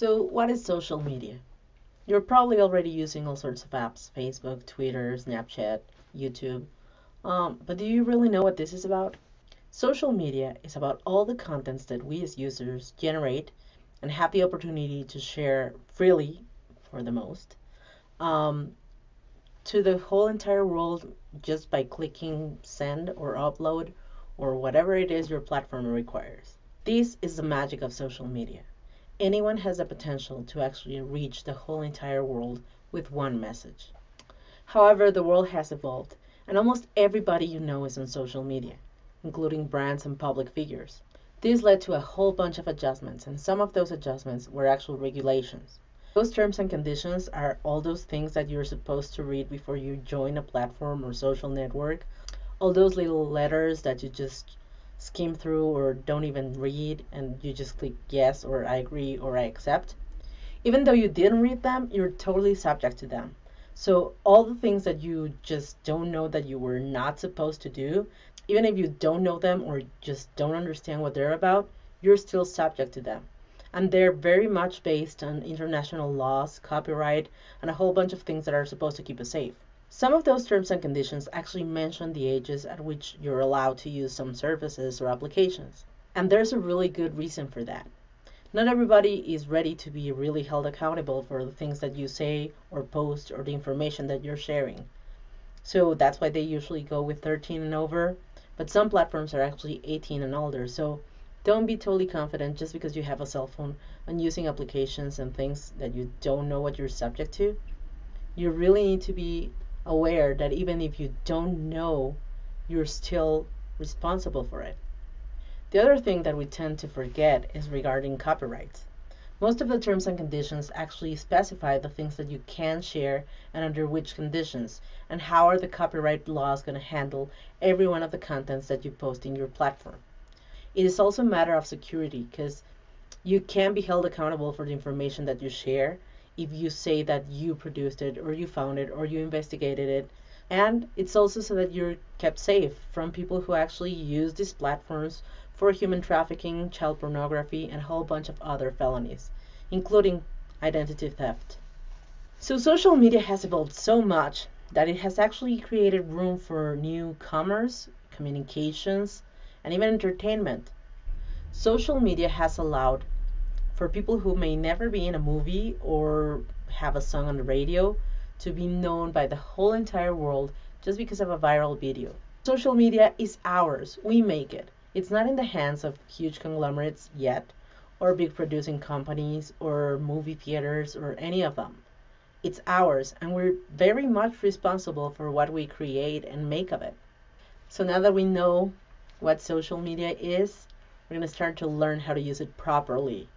So, what is social media? You're probably already using all sorts of apps: Facebook, Twitter, Snapchat, YouTube. But do you really know what this is about? Social media is about all the contents that we as users generate and have the opportunity to share freely, for the most, um, to the whole entire world just by clicking send or upload or whatever it is your platform requires. This is the magic of social media. Anyone has the potential to actually reach the whole entire world with one message. However, the world has evolved, and almost everybody you know is on social media, including brands and public figures. This led to a whole bunch of adjustments, and some of those adjustments were actual regulations. Those terms and conditions are all those things that you're supposed to read before you join a platform or social network, all those little letters that you just skim through or don't even read and you just click yes or I agree or I accept. Even though you didn't read them, you're totally subject to them. So all the things that you just don't know that you were not supposed to do, even if you don't know them or just don't understand what they're about, you're still subject to them. And they're very much based on international laws, copyright, and a whole bunch of things that are supposed to keep us safe. Some of those terms and conditions actually mention the ages at which you're allowed to use some services or applications. And there's a really good reason for that. Not everybody is ready to be really held accountable for the things that you say or post or the information that you're sharing. So that's why they usually go with 13 and over, but some platforms are actually 18 and older. So don't be totally confident just because you have a cell phone and using applications and things that you don't know what you're subject to. You really need to be aware that even if you don't know, you're still responsible for it. The other thing that we tend to forget is regarding copyrights. Most of the terms and conditions actually specify the things that you can share and under which conditions, and how are the copyright laws going to handle every one of the contents that you post in your platform. It is also a matter of security because you can be held accountable for the information that you share if you say that you produced it or you found it or you investigated it. And it's also so that you're kept safe from people who actually use these platforms for human trafficking, child pornography, and a whole bunch of other felonies, including identity theft. So social media has evolved so much that it has actually created room for new commerce, communications, and even entertainment. Social media has allowed for people who may never be in a movie or have a song on the radio to be known by the whole entire world just because of a viral video. Social media is ours. We make it. It's not in the hands of huge conglomerates yet, or big producing companies, or movie theaters, or any of them. It's ours, and we're very much responsible for what we create and make of it. So now that we know what social media is, we're going to start to learn how to use it properly.